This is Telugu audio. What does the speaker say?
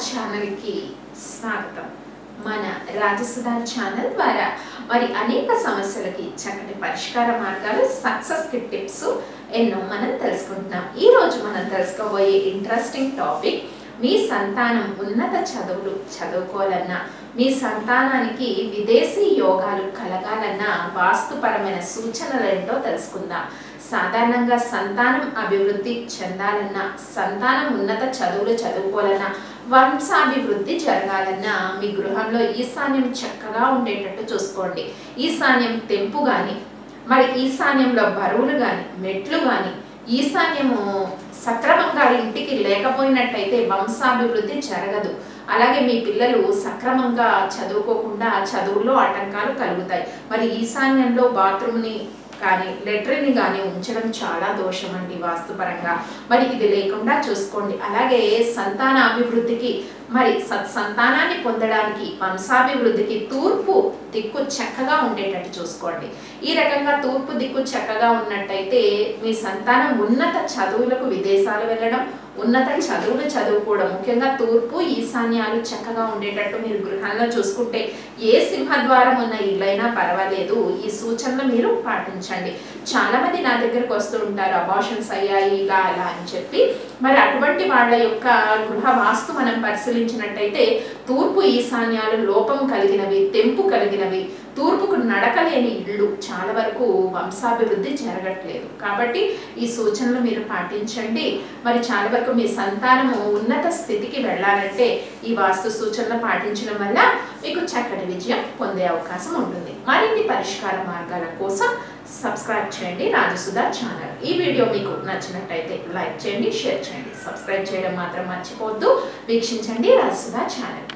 ఛానల్ కి స్వాగతం। మన రాజసుధా ఛానల్ ద్వారా మరి అనేక సమస్యలకి చక్కటి పరిష్కార మార్గాలు సక్సెస్ కి టిప్స్ ఎన్నో మనం తెలుసుకుంటున్నాం। ఈ రోజు మనం తెలుసుకోబోయే ఇంట్రెస్టింగ్ టాపిక్ మీ సంతానం ఉన్నత చదువులు చదువుకోవాలన్నా మీ సంతానానికి విదేశీ యోగాలు కలగాలన్నా వాస్తుపరమైన సూచనలు ఏంటో తెలుసుకుందాం। సాధారణంగా సంతానం అభివృద్ధి చెందాలన్నా సంతానం ఉన్నత చదువులు చదువుకోవాలన్నా వంశాభివృద్ధి జరగాలన్నా మీ గృహంలో ఈశాన్యం చక్కగా ఉండేటట్టు చూసుకోండి। ఈశాన్యం తెంపు కానీ మరి ఈశాన్యంలో బరువులు కానీ మెట్లు కానీ ఈశాన్యము సక్రమంగా ఇంటికి లేకపోయినట్టయితే వంశాభివృద్ధి జరగదు। అలాగే మీ పిల్లలు సక్రమంగా చదువుకోకుండా చదువుల్లో ఆటంకాలు కలుగుతాయి। మరి ఈశాన్యంలో బాత్రూమ్ని కానీ లెట్రిన్ కానీ ఉంచడం చాలా దోషం అండి వాస్తుపరంగా। మరి ఇది లేకుండా చూసుకోండి। అలాగే సంతాన అభివృద్ధికి మరి సత్సంతానాన్ని పొందడానికి వంశాభివృద్ధికి తూర్పు దిక్కు చక్కగా ఉండేటట్టు చూసుకోండి। ఈ రకంగా తూర్పు దిక్కు చక్కగా ఉన్నట్టయితే మీ సంతానం ఉన్నత చదువులకు విదేశాలు వెళ్ళడం ఉన్నత చదువులు చదువుకోవడం ముఖ్యంగా తూర్పు ఈశాన్యాలు చక్కగా ఉండేటట్టు మీరు గృహంలో చూసుకుంటే ఏ సింహద్వారం ఉన్న ఇల్లైనా పర్వాలేదు ఈ సూచనలు మీరు పాటించండి। చాలా మంది నా దగ్గరకు వస్తూ ఉంటారు అబార్షన్స్ అయ్యాయి ఇలా అలా అని చెప్పి। మరి అటువంటి వాళ్ళ యొక్క గృహ వాస్తు మనం పరిశీలించినట్టయితే తూర్పు ఈశాన్యాలు లోపం కలిగినవి తెంపు కలిగినవి తూర్పుకు నడకలేని ఇళ్ళు చాలా వరకు వంశాభివృద్ధి జరగట్లేదు। కాబట్టి ఈ సూచనలు మీరు పాటించండి। మరి చాలా వరకు మీ సంతానము ఉన్నత స్థితికి వెళ్ళాలంటే ఈ వాస్తు సూచనలు పాటించడం వల్ల మీకు చక్కటి విజయం పొందే అవకాశం ఉంటుంది। మరిన్ని పరిష్కార మార్గాల కోసం సబ్స్క్రైబ్ చేయండి రాజసుధా ఛానల్। ఈ వీడియో మీకు నచ్చినట్టయితే లైక్ చేయండి, షేర్ చేయండి, సబ్స్క్రైబ్ చేయడం మాత్రం మర్చిపోవద్దు। వీక్షించండి రాజసుధా ఛానల్।